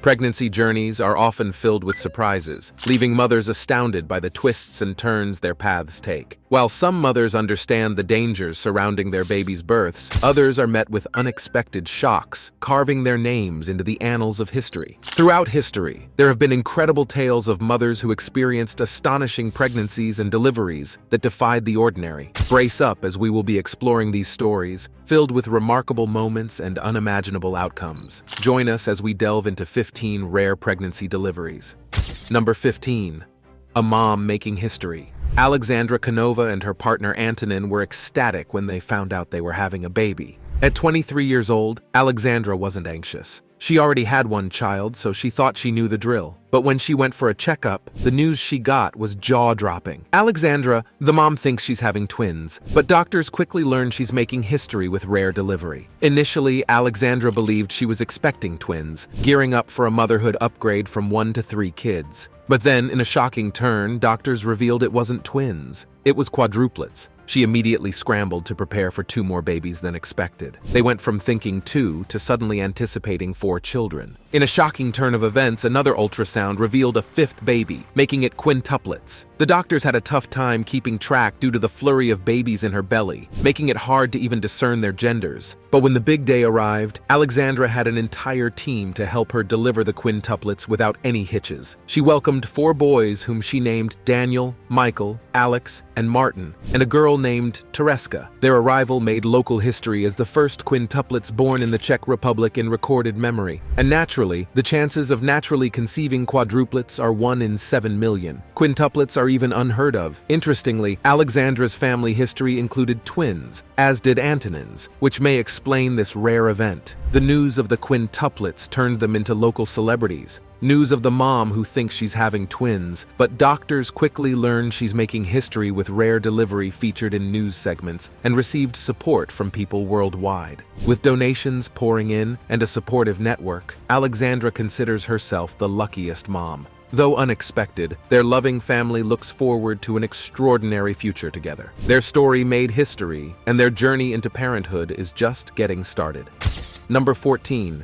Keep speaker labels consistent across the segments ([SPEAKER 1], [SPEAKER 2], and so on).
[SPEAKER 1] Pregnancy journeys are often filled with surprises, leaving mothers astounded by the twists and turns their paths take. While some mothers understand the dangers surrounding their baby's births, others are met with unexpected shocks, carving their names into the annals of history. Throughout history, there have been incredible tales of mothers who experienced astonishing pregnancies and deliveries that defied the ordinary. Brace up as we will be exploring these stories, filled with remarkable moments and unimaginable outcomes. Join us as we delve into 15 rare pregnancy deliveries. Number 15. A mom making history. Alexandra Canova and her partner Antonin were ecstatic when they found out they were having a baby. At 23 years old, Alexandra wasn't anxious. She already had one child, so she thought she knew the drill. But when she went for a checkup, the news she got was jaw-dropping. Alexandra, the mom, thinks she's having twins, but doctors quickly learn she's making history with rare delivery. Initially, Alexandra believed she was expecting twins, gearing up for a motherhood upgrade from 1 to 3 kids. But then, in a shocking turn, doctors revealed it wasn't twins. It was quadruplets. She immediately scrambled to prepare for 2 more babies than expected. They went from thinking 2 to suddenly anticipating 4 children. In a shocking turn of events, another ultrasound revealed a 5th baby, making it quintuplets. The doctors had a tough time keeping track due to the flurry of babies in her belly, making it hard to even discern their genders. But when the big day arrived, Alexandra had an entire team to help her deliver the quintuplets without any hitches. She welcomed 4 boys whom she named Daniel, Michael, Alex, and Martin, and a girl named Tereska. Their arrival made local history as the first quintuplets born in the Czech Republic in recorded memory. And naturally, the chances of naturally conceiving quadruplets are 1 in 7 million. Quintuplets are even unheard of. Interestingly, Alexandra's family history included twins, as did Antonin's, which may explain this rare event. The news of the quintuplets turned them into local celebrities. News of the mom who thinks she's having twins, but doctors quickly learned she's making history with rare delivery featured in news segments and received support from people worldwide. With donations pouring in and a supportive network, Alexandra considers herself the luckiest mom. Though unexpected, their loving family looks forward to an extraordinary future together. Their story made history, and their journey into parenthood is just getting started. Number 14.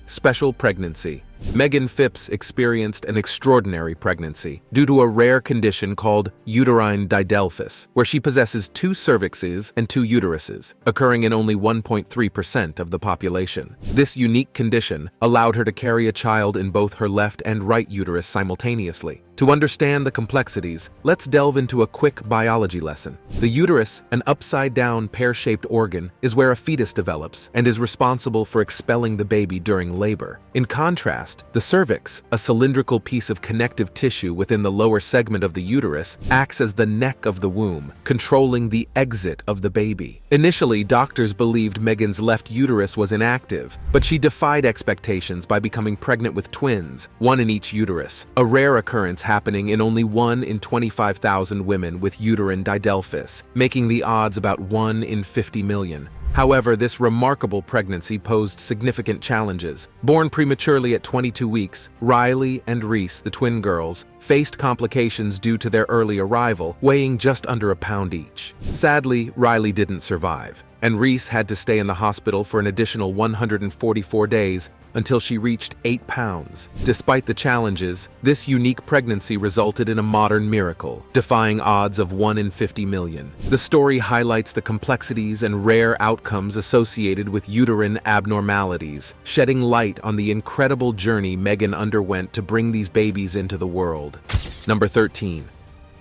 [SPEAKER 1] Special pregnancy. Megan Phipps experienced an extraordinary pregnancy due to a rare condition called uterine didelphys, where she possesses 2 cervixes and 2 uteruses, occurring in only 1.3% of the population. This unique condition allowed her to carry a child in both her left and right uterus simultaneously. To understand the complexities, let's delve into a quick biology lesson. The uterus, an upside-down pear-shaped organ, is where a fetus develops and is responsible for expelling the baby during labor. In contrast, the cervix, a cylindrical piece of connective tissue within the lower segment of the uterus, acts as the neck of the womb, controlling the exit of the baby. Initially, doctors believed Megan's left uterus was inactive, but she defied expectations by becoming pregnant with twins, 1 in each uterus, a rare occurrence happening in only 1 in 25,000 women with uterine didelphys, making the odds about 1 in 50 million. However, this remarkable pregnancy posed significant challenges. Born prematurely at 22 weeks, Riley and Reese, the twin girls, faced complications due to their early arrival, weighing just under a pound each. Sadly, Riley didn't survive, and Reese had to stay in the hospital for an additional 144 days until she reached 8 pounds. Despite the challenges, this unique pregnancy resulted in a modern miracle, defying odds of 1 in 50 million. The story highlights the complexities and rare outcomes associated with uterine abnormalities, shedding light on the incredible journey Megan underwent to bring these babies into the world. Number 13.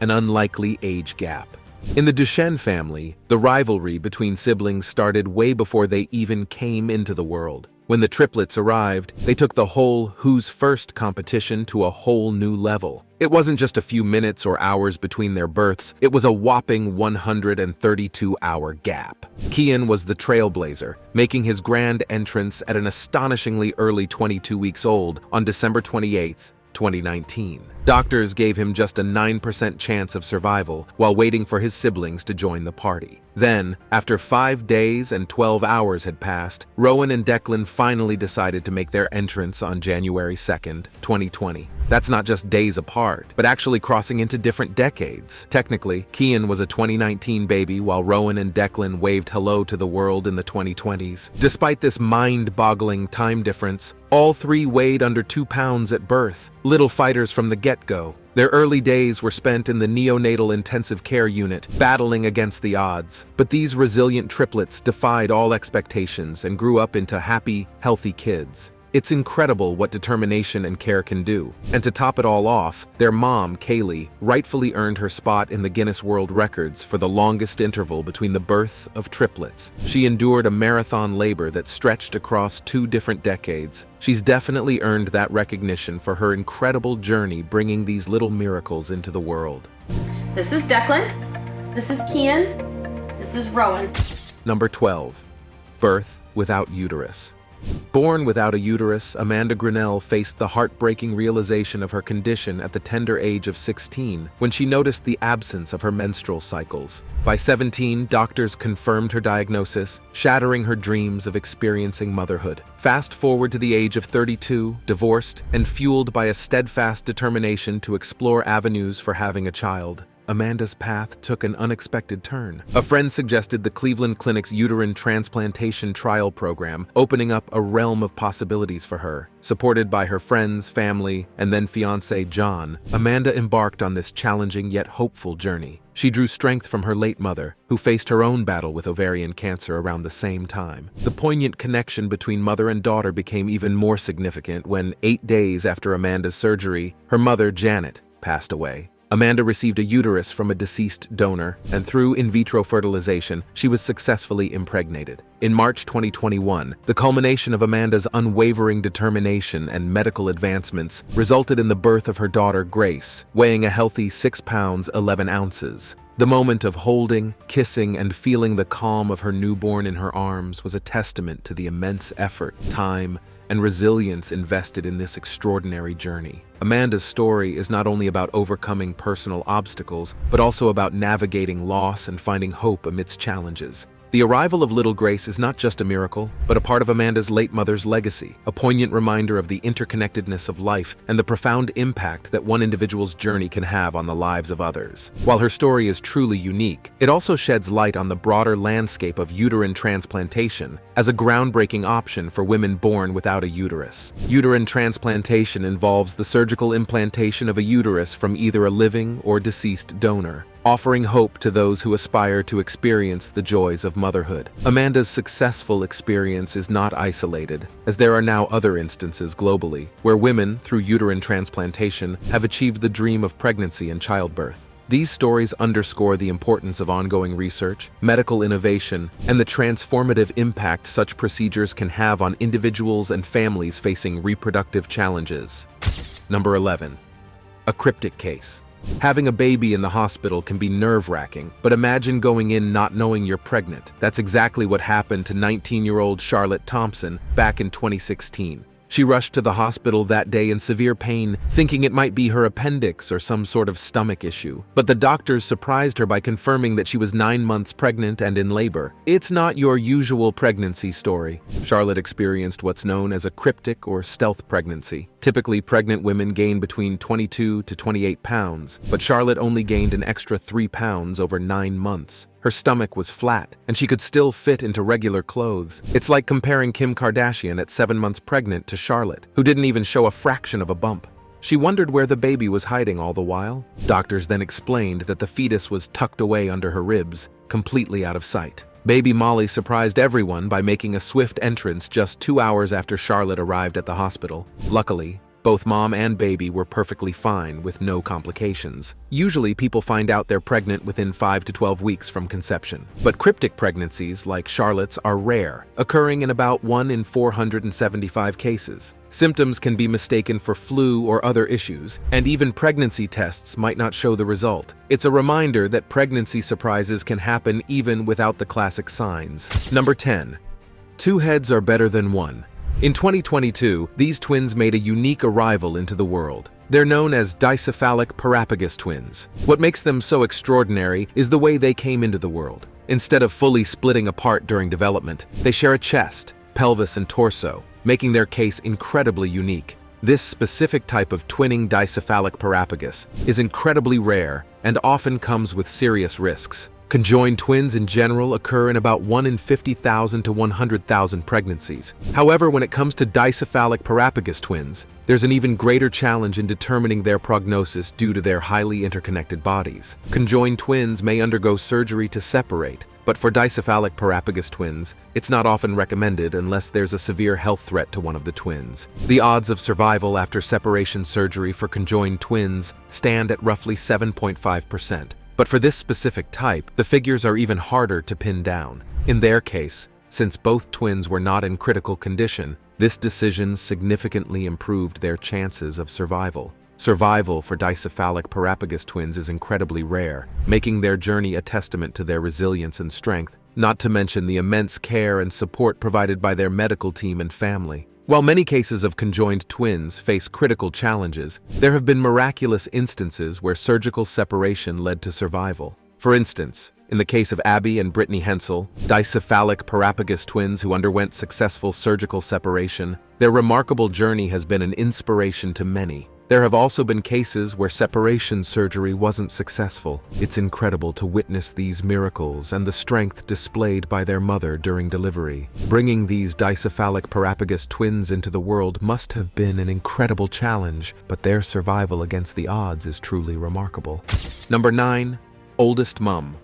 [SPEAKER 1] An unlikely age gap. In the Duchenne family, the rivalry between siblings started way before they even came into the world. When the triplets arrived, they took the whole who's first competition to a whole new level. It wasn't just a few minutes or hours between their births, it was a whopping 132-hour gap. Kian was the trailblazer, making his grand entrance at an astonishingly early 22 weeks old on December 28, 2019. Doctors gave him just a 9% chance of survival while waiting for his siblings to join the party. Then, after 5 days and 12 hours had passed, Rowan and Declan finally decided to make their entrance on January 2nd, 2020. That's not just days apart, but actually crossing into different decades. Technically, Kian was a 2019 baby while Rowan and Declan waved hello to the world in the 2020s. Despite this mind-boggling time difference, all three weighed under 2 pounds at birth, little fighters from the get-go. Their early days were spent in the neonatal intensive care unit, battling against the odds. But these resilient triplets defied all expectations and grew up into happy, healthy kids. It's incredible what determination and care can do. And to top it all off, their mom, Kaylee, rightfully earned her spot in the Guinness World Records for the longest interval between the birth of triplets. She endured a marathon labor that stretched across 2 different decades. She's definitely earned that recognition for her incredible journey bringing these little miracles into the world.
[SPEAKER 2] This is Declan. This is Kian. This is Rowan.
[SPEAKER 1] Number 12. Birth without uterus. Born without a uterus, Amanda Grinnell faced the heartbreaking realization of her condition at the tender age of 16 when she noticed the absence of her menstrual cycles. By 17, doctors confirmed her diagnosis, shattering her dreams of experiencing motherhood. Fast forward to the age of 32, divorced, and fueled by a steadfast determination to explore avenues for having a child, Amanda's path took an unexpected turn. A friend suggested the Cleveland Clinic's uterine transplantation trial program, opening up a realm of possibilities for her. Supported by her friends, family, and then fiancé John, Amanda embarked on this challenging yet hopeful journey. She drew strength from her late mother, who faced her own battle with ovarian cancer around the same time. The poignant connection between mother and daughter became even more significant when, 8 days after Amanda's surgery, her mother, Janet, passed away. Amanda received a uterus from a deceased donor, and through in vitro fertilization, she was successfully impregnated. In March 2021, the culmination of Amanda's unwavering determination and medical advancements resulted in the birth of her daughter, Grace, weighing a healthy 6 pounds 11 ounces. The moment of holding, kissing, and feeling the calm of her newborn in her arms was a testament to the immense effort, time, and resilience invested in this extraordinary journey. Amanda's story is not only about overcoming personal obstacles, but also about navigating loss and finding hope amidst challenges. The arrival of little Grace is not just a miracle, but a part of Amanda's late mother's legacy, a poignant reminder of the interconnectedness of life and the profound impact that one individual's journey can have on the lives of others. While her story is truly unique, it also sheds light on the broader landscape of uterine transplantation as a groundbreaking option for women born without a uterus. Uterine transplantation involves the surgical implantation of a uterus from either a living or deceased donor, offering hope to those who aspire to experience the joys of motherhood. Amanda's successful experience is not isolated, as there are now other instances globally where women, through uterine transplantation, have achieved the dream of pregnancy and childbirth. These stories underscore the importance of ongoing research, medical innovation, and the transformative impact such procedures can have on individuals and families facing reproductive challenges. Number 11. A cryptic case. Having a baby in the hospital can be nerve-wracking, but imagine going in not knowing you're pregnant. That's exactly what happened to 19-year-old Charlotte Thompson back in 2016. She rushed to the hospital that day in severe pain, thinking it might be her appendix or some sort of stomach issue. But the doctors surprised her by confirming that she was 9 months pregnant and in labor. It's not your usual pregnancy story. Charlotte experienced what's known as a cryptic or stealth pregnancy. Typically, pregnant women gain between 22 to 28 pounds, but Charlotte only gained an extra 3 pounds over 9 months. Her stomach was flat, and she could still fit into regular clothes. It's like comparing Kim Kardashian at 7 months pregnant to Charlotte, who didn't even show a fraction of a bump. She wondered where the baby was hiding all the while. Doctors then explained that the fetus was tucked away under her ribs, completely out of sight. Baby Molly surprised everyone by making a swift entrance just 2 hours after Charlotte arrived at the hospital. Luckily, both mom and baby were perfectly fine with no complications. Usually, people find out they're pregnant within 5 to 12 weeks from conception. But cryptic pregnancies, like Charlotte's, are rare, occurring in about 1 in 475 cases. Symptoms can be mistaken for flu or other issues, and even pregnancy tests might not show the result. It's a reminder that pregnancy surprises can happen even without the classic signs. Number 10. 2 heads are better than 1. In 2022, these twins made a unique arrival into the world. They're known as dicephalic parapagus twins. What makes them so extraordinary is the way they came into the world. Instead of fully splitting apart during development, they share a chest, pelvis, and torso, making their case incredibly unique. This specific type of twinning dicephalic parapagus is incredibly rare and often comes with serious risks. Conjoined twins in general occur in about 1 in 50,000 to 100,000 pregnancies. However, when it comes to dicephalic parapagus twins, there's an even greater challenge in determining their prognosis due to their highly interconnected bodies. Conjoined twins may undergo surgery to separate, but for dicephalic parapagus twins, it's not often recommended unless there's a severe health threat to one of the twins. The odds of survival after separation surgery for conjoined twins stand at roughly 7.5%. But for this specific type, the figures are even harder to pin down. In their case, since both twins were not in critical condition, this decision significantly improved their chances of survival. Survival for dicephalic parapagus twins is incredibly rare, making their journey a testament to their resilience and strength, not to mention the immense care and support provided by their medical team and family. While many cases of conjoined twins face critical challenges, there have been miraculous instances where surgical separation led to survival. For instance, in the case of Abby and Brittany Hensel, dicephalic parapagus twins who underwent successful surgical separation, their remarkable journey has been an inspiration to many. There have also been cases where separation surgery wasn't successful. It's incredible to witness these miracles and the strength displayed by their mother during delivery. Bringing these dicephalic parapagus twins into the world must have been an incredible challenge, but their survival against the odds is truly remarkable. Number 9. Oldest mom.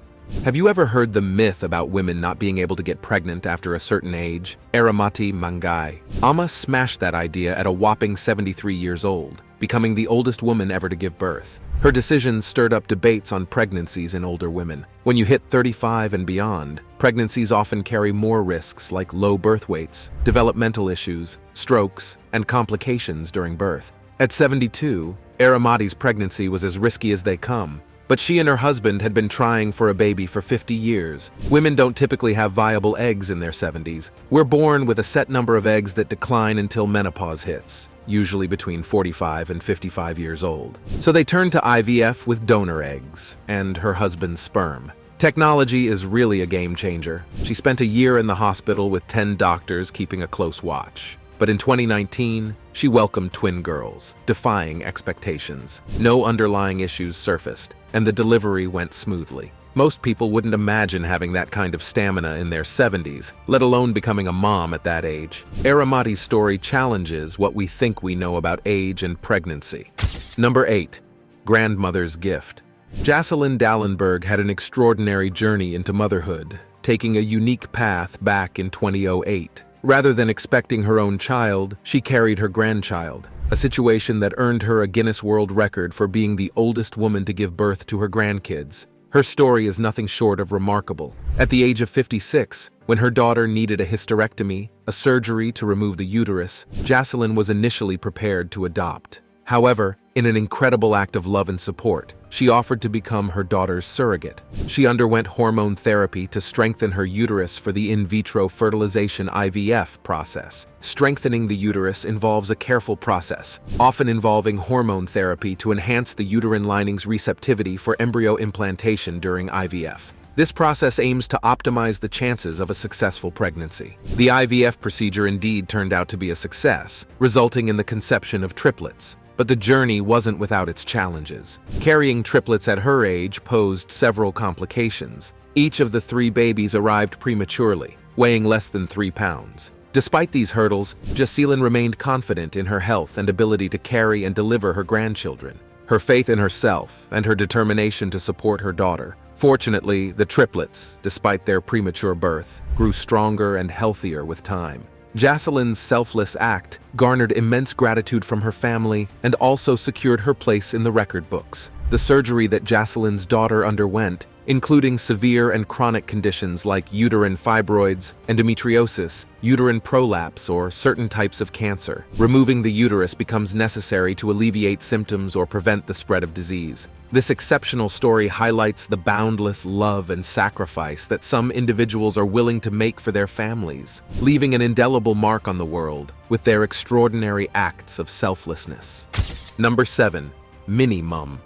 [SPEAKER 1] Have you ever heard the myth about women not being able to get pregnant after a certain age? Aramati Mangai. Amma smashed that idea at a whopping 73 years old, becoming the oldest woman ever to give birth. Her decision stirred up debates on pregnancies in older women. When you hit 35 and beyond, pregnancies often carry more risks like low birth weights, developmental issues, strokes, and complications during birth. At 72, Aramati's pregnancy was as risky as they come. But she and her husband had been trying for a baby for 50 years. Women don't typically have viable eggs in their 70s. We're born with a set number of eggs that decline until menopause hits, usually between 45 and 55 years old. So they turned to IVF with donor eggs and her husband's sperm. Technology is really a game changer. She spent a year in the hospital with 10 doctors keeping a close watch. But in 2019, she welcomed twin girls, defying expectations. No underlying issues surfaced, and the delivery went smoothly. Most people wouldn't imagine having that kind of stamina in their 70s, let alone becoming a mom at that age. Aramati's story challenges what we think we know about age and pregnancy. Number 8. Grandmother's gift. Jocelyn Dallenberg had an extraordinary journey into motherhood, taking a unique path back in 2008. Rather than expecting her own child, she carried her grandchild, a situation that earned her a Guinness World Record for being the oldest woman to give birth to her grandkids. Her story is nothing short of remarkable. At the age of 56, when her daughter needed a hysterectomy, a surgery to remove the uterus, Jocelyn was initially prepared to adopt. However, in an incredible act of love and support, she offered to become her daughter's surrogate. She underwent hormone therapy to strengthen her uterus for the in vitro fertilization (IVF) process. Strengthening the uterus involves a careful process, often involving hormone therapy to enhance the uterine lining's receptivity for embryo implantation during IVF. This process aims to optimize the chances of a successful pregnancy. The IVF procedure indeed turned out to be a success, resulting in the conception of triplets. But the journey wasn't without its challenges. Carrying triplets at her age posed several complications. Each of the 3 babies arrived prematurely, weighing less than 3 pounds. Despite these hurdles, Jocelyn remained confident in her health and ability to carry and deliver her grandchildren. Her faith in herself and her determination to support her daughter. Fortunately, the triplets, despite their premature birth, grew stronger and healthier with time. Jocelyn's selfless act garnered immense gratitude from her family and also secured her place in the record books. The surgery that Jocelyn's daughter underwent including severe and chronic conditions like uterine fibroids, endometriosis, uterine prolapse, or certain types of cancer. Removing the uterus becomes necessary to alleviate symptoms or prevent the spread of disease. This exceptional story highlights the boundless love and sacrifice that some individuals are willing to make for their families, leaving an indelible mark on the world with their extraordinary acts of selflessness. Number 7. Mini-Mum.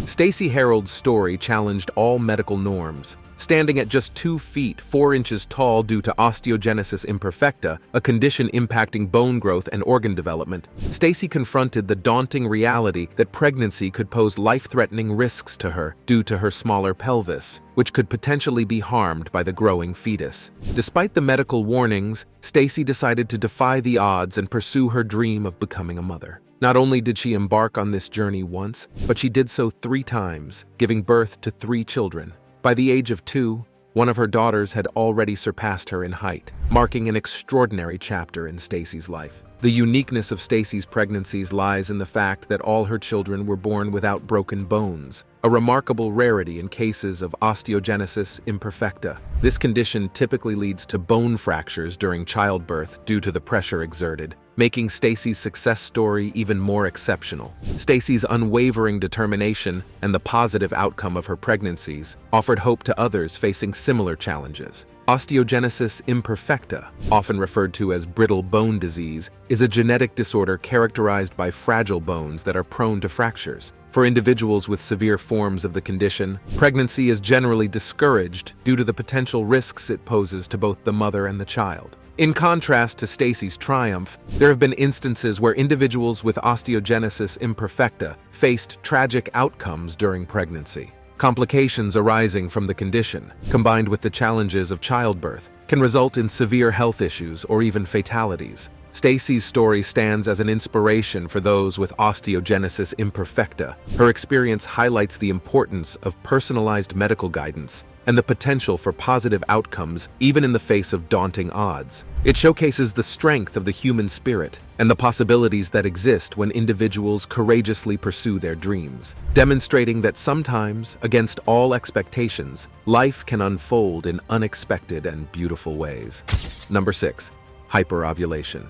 [SPEAKER 1] Stacey Harold's story challenged all medical norms. Standing at just 2 feet 4 inches tall due to osteogenesis imperfecta, a condition impacting bone growth and organ development, Stacey confronted the daunting reality that pregnancy could pose life-threatening risks to her due to her smaller pelvis, which could potentially be harmed by the growing fetus. Despite the medical warnings, Stacey decided to defy the odds and pursue her dream of becoming a mother. Not only did she embark on this journey once, but she did so 3 times, giving birth to 3 children. By the age of 2, one of her daughters had already surpassed her in height, marking an extraordinary chapter in Stacey's life. The uniqueness of Stacey's pregnancies lies in the fact that all her children were born without broken bones, a remarkable rarity in cases of osteogenesis imperfecta. This condition typically leads to bone fractures during childbirth due to the pressure exerted, making Stacey's success story even more exceptional. Stacey's unwavering determination and the positive outcome of her pregnancies offered hope to others facing similar challenges. Osteogenesis imperfecta, often referred to as brittle bone disease, is a genetic disorder characterized by fragile bones that are prone to fractures. For individuals with severe forms of the condition, pregnancy is generally discouraged due to the potential risks it poses to both the mother and the child. In contrast to Stacey's triumph, there have been instances where individuals with osteogenesis imperfecta faced tragic outcomes during pregnancy. Complications arising from the condition, combined with the challenges of childbirth, can result in severe health issues or even fatalities. Stacey's story stands as an inspiration for those with osteogenesis imperfecta. Her experience highlights the importance of personalized medical guidance and the potential for positive outcomes even in the face of daunting odds. It showcases the strength of the human spirit and the possibilities that exist when individuals courageously pursue their dreams, demonstrating that sometimes, against all expectations, life can unfold in unexpected and beautiful ways. Number 6. Hyperovulation.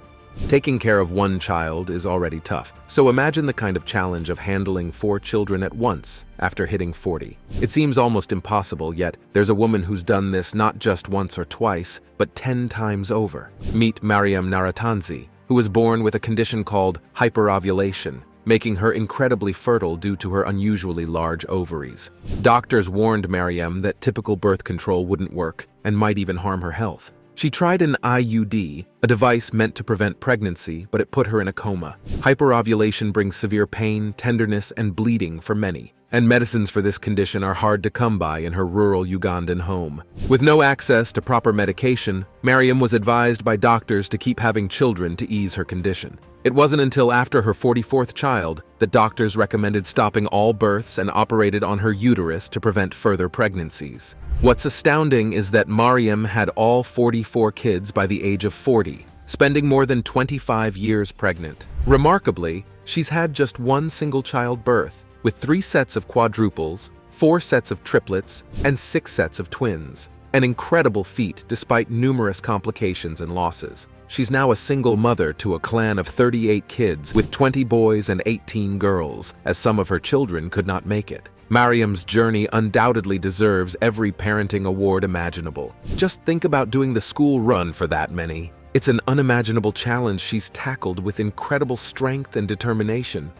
[SPEAKER 1] Taking care of one child is already tough, so imagine the kind of challenge of handling 4 children at once after hitting 40. It seems almost impossible, yet there's a woman who's done this not just once or twice, but 10 times over. Meet Mariam Naratanzi, who was born with a condition called hyperovulation, making her incredibly fertile due to her unusually large ovaries. Doctors warned Mariam that typical birth control wouldn't work and might even harm her health. She tried an IUD, a device meant to prevent pregnancy, but it put her in a coma. Hyperovulation brings severe pain, tenderness, and bleeding for many, and medicines for this condition are hard to come by in her rural Ugandan home. With no access to proper medication, Mariam was advised by doctors to keep having children to ease her condition. It wasn't until after her 44th child that doctors recommended stopping all births and operated on her uterus to prevent further pregnancies. What's astounding is that Mariam had all 44 kids by the age of 40, spending more than 25 years pregnant. Remarkably, she's had just 1 single child birth, with 3 sets of quadruples, 4 sets of triplets, and 6 sets of twins. An incredible feat despite numerous complications and losses. She's now a single mother to a clan of 38 kids with 20 boys and 18 girls, as some of her children could not make it. Mariam's journey undoubtedly deserves every parenting award imaginable. Just think about doing the school run for that many. It's an unimaginable challenge she's tackled with incredible strength and determination.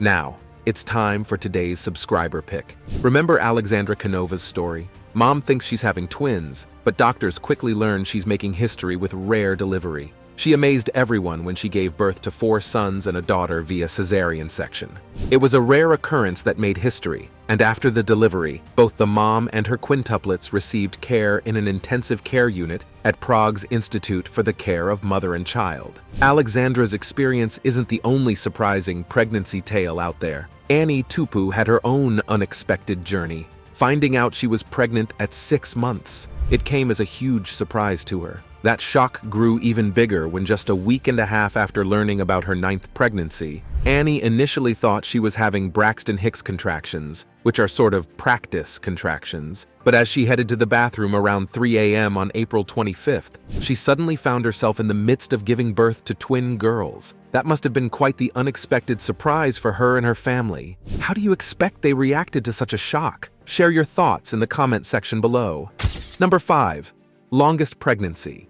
[SPEAKER 1] Now, it's time for today's subscriber pick. Remember Alexandra Canova's story? Mom thinks she's having twins, but doctors quickly learn she's making history with rare delivery. She amazed everyone when she gave birth to 4 sons and a daughter via cesarean section. It was a rare occurrence that made history, and after the delivery, both the mom and her quintuplets received care in an intensive care unit at Prague's Institute for the Care of Mother and Child. Alexandra's experience isn't the only surprising pregnancy tale out there. Annie Tupu had her own unexpected journey, finding out she was pregnant at 6 months. It came as a huge surprise to her. That shock grew even bigger when just a week and a half after learning about her 9th pregnancy, Annie initially thought she was having Braxton Hicks contractions, which are sort of practice contractions. But as she headed to the bathroom around 3 a.m. on April 25th, she suddenly found herself in the midst of giving birth to twin girls. That must have been quite the unexpected surprise for her and her family. How do you expect they reacted to such a shock? Share your thoughts in the comment section below. Number 5. Longest pregnancy.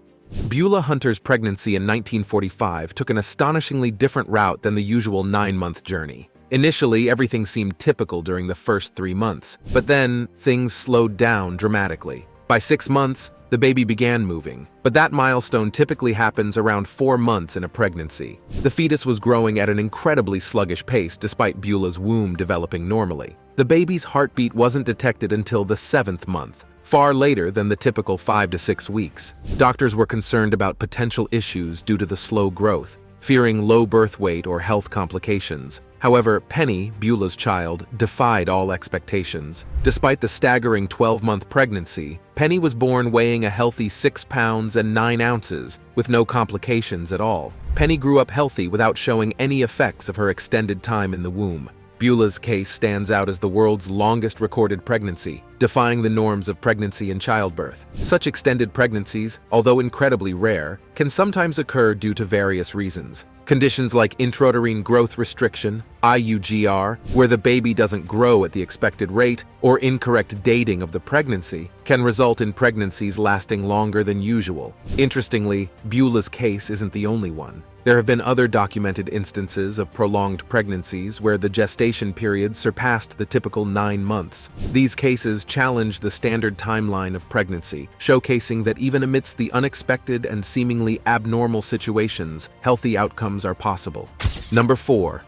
[SPEAKER 1] Beulah Hunter's pregnancy in 1945 took an astonishingly different route than the usual 9-month journey. Initially, everything seemed typical during the first 3 months, but then things slowed down dramatically. By 6 months, the baby began moving, but that milestone typically happens around 4 months in a pregnancy. The fetus was growing at an incredibly sluggish pace despite Beulah's womb developing normally. The baby's heartbeat wasn't detected until the 7th month, far later than the typical 5 to 6 weeks. Doctors were concerned about potential issues due to the slow growth, fearing low birth weight or health complications. However, Penny, Beulah's child, defied all expectations. Despite the staggering 12-month pregnancy, Penny was born weighing a healthy 6 pounds and 9 ounces, with no complications at all. Penny grew up healthy without showing any effects of her extended time in the womb. Beulah's case stands out as the world's longest recorded pregnancy, defying the norms of pregnancy and childbirth. Such extended pregnancies, although incredibly rare, can sometimes occur due to various reasons. Conditions like intrauterine growth restriction, IUGR, where the baby doesn't grow at the expected rate, or incorrect dating of the pregnancy, can result in pregnancies lasting longer than usual. Interestingly, Beulah's case isn't the only one. There have been other documented instances of prolonged pregnancies where the gestation period surpassed the typical 9 months. These cases challenge the standard timeline of pregnancy, showcasing that even amidst the unexpected and seemingly abnormal situations, healthy outcomes are possible. Number 4.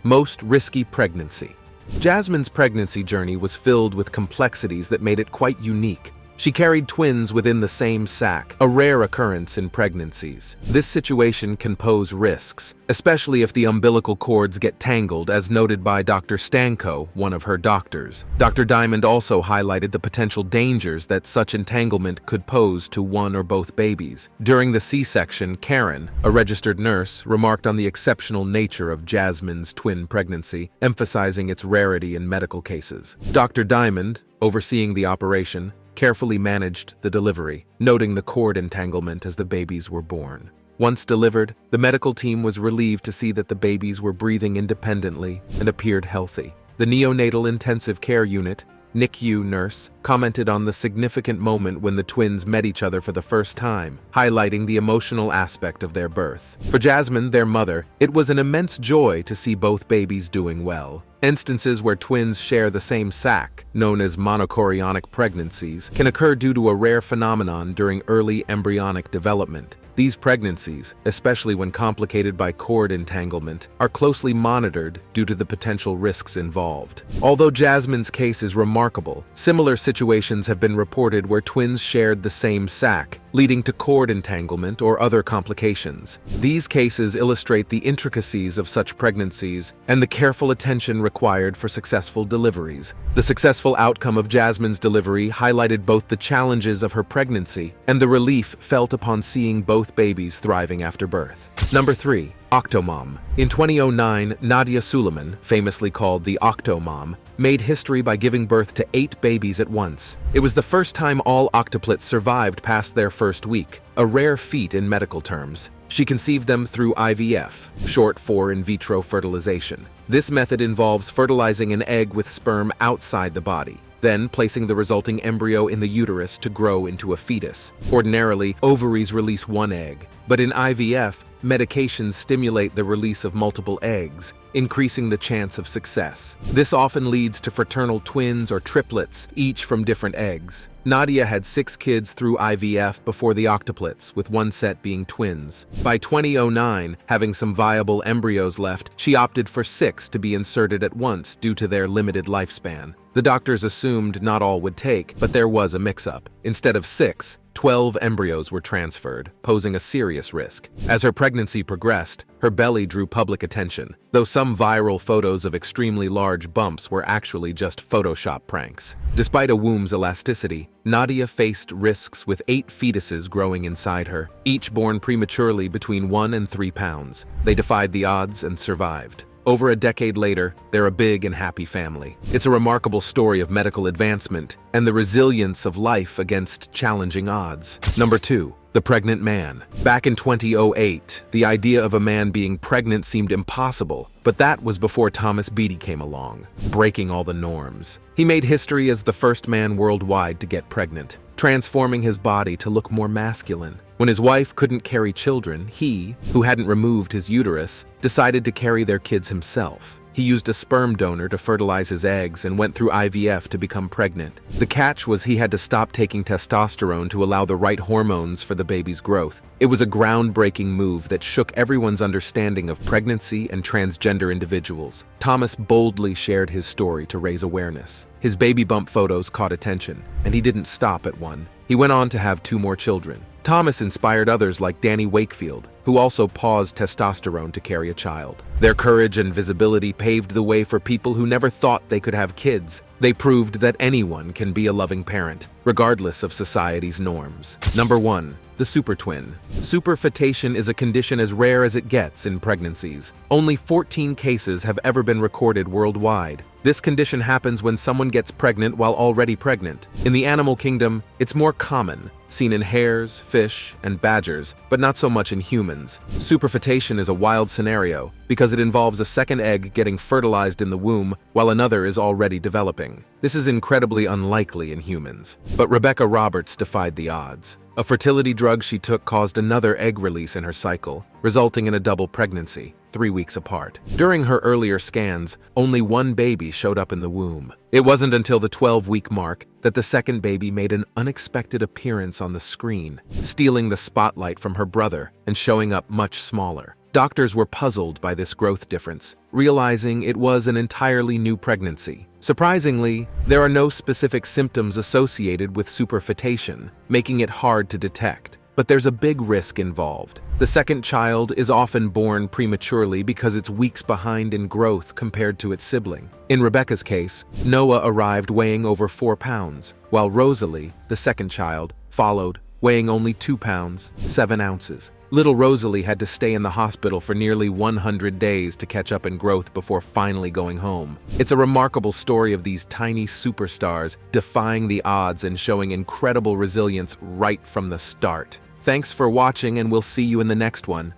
[SPEAKER 1] Most risky pregnancy. Jasmine's pregnancy journey was filled with complexities that made it quite unique. She carried twins within the same sac, a rare occurrence in pregnancies. This situation can pose risks, especially if the umbilical cords get tangled, as noted by Dr. Stanko, one of her doctors. Dr. Diamond also highlighted the potential dangers that such entanglement could pose to one or both babies. During the C-section, Karen, a registered nurse, remarked on the exceptional nature of Jasmine's twin pregnancy, emphasizing its rarity in medical cases. Dr. Diamond, overseeing the operation, carefully managed the delivery, noting the cord entanglement as the babies were born. Once delivered, the medical team was relieved to see that the babies were breathing independently and appeared healthy. The neonatal intensive care unit, NICU nurse, commented on the significant moment when the twins met each other for the first time, highlighting the emotional aspect of their birth. For Jasmine, their mother, it was an immense joy to see both babies doing well. Instances where twins share the same sac, known as monochorionic pregnancies, can occur due to a rare phenomenon during early embryonic development. These pregnancies, especially when complicated by cord entanglement, are closely monitored due to the potential risks involved. Although Jasmine's case is remarkable, similar situations have been reported where twins shared the same sac, leading to cord entanglement or other complications. These cases illustrate the intricacies of such pregnancies and the careful attention required for successful deliveries. The successful outcome of Jasmine's delivery highlighted both the challenges of her pregnancy and the relief felt upon seeing both babies thriving after birth. Number 3. Octomom. In 2009, Nadia Suleiman, famously called the Octomom, made history by giving birth to 8 babies at once. It was the first time all octuplets survived past their first week, a rare feat in medical terms. She conceived them through IVF, short for in vitro fertilization. This method involves fertilizing an egg with sperm outside the body, then placing the resulting embryo in the uterus to grow into a fetus. Ordinarily, ovaries release one egg, but in IVF, medications stimulate the release of multiple eggs, increasing the chance of success. This often leads to fraternal twins or triplets, each from different eggs. Nadia had 6 kids through IVF before the octuplets, with one set being twins. By 2009, having some viable embryos left, she opted for 6 to be inserted at once due to their limited lifespan. The doctors assumed not all would take, but there was a mix-up. Instead of 6, 12 embryos were transferred, posing a serious risk. As her pregnancy progressed, her belly drew public attention, though some viral photos of extremely large bumps were actually just Photoshop pranks. Despite a womb's elasticity, Nadia faced risks with 8 fetuses growing inside her, each born prematurely between 1 and 3 pounds. They defied the odds and survived. Over a decade later, they're a big and happy family. It's a remarkable story of medical advancement and the resilience of life against challenging odds. Number 2. The pregnant man. Back in 2008, the idea of a man being pregnant seemed impossible, but that was before Thomas Beatty came along, breaking all the norms. He made history as the first man worldwide to get pregnant, transforming his body to look more masculine. When his wife couldn't carry children, he, who hadn't removed his uterus, decided to carry their kids himself. He used a sperm donor to fertilize his eggs and went through IVF to become pregnant. The catch was he had to stop taking testosterone to allow the right hormones for the baby's growth. It was a groundbreaking move that shook everyone's understanding of pregnancy and transgender individuals. Thomas boldly shared his story to raise awareness. His baby bump photos caught attention, and he didn't stop at one. He went on to have 2 more children. Thomas inspired others like Danny Wakefield, who also paused testosterone to carry a child. Their courage and visibility paved the way for people who never thought they could have kids. They proved that anyone can be a loving parent, regardless of society's norms. Number 1. The supertwin. Superfetation is a condition as rare as it gets in pregnancies. Only 14 cases have ever been recorded worldwide. This condition happens when someone gets pregnant while already pregnant. In the animal kingdom, it's more common, seen in hares, fish, and badgers, but not so much in humans. Superfetation is a wild scenario because it involves a second egg getting fertilized in the womb while another is already developing. This is incredibly unlikely in humans. But Rebecca Roberts defied the odds. A fertility drug she took caused another egg release in her cycle, resulting in a double pregnancy, 3 weeks apart. During her earlier scans, only 1 baby showed up in the womb. It wasn't until the 12-week mark that the second baby made an unexpected appearance on the screen, stealing the spotlight from her brother and showing up much smaller. Doctors were puzzled by this growth difference, realizing it was an entirely new pregnancy. Surprisingly, there are no specific symptoms associated with superfetation, making it hard to detect. But there's a big risk involved. The second child is often born prematurely because it's weeks behind in growth compared to its sibling. In Rebecca's case, Noah arrived weighing over 4 pounds, while Rosalie, the second child, followed, weighing only 2 pounds, 7 ounces. Little Rosalie had to stay in the hospital for nearly 100 days to catch up in growth before finally going home. It's a remarkable story of these tiny superstars defying the odds and showing incredible resilience right from the start. Thanks for watching, and we'll see you in the next one.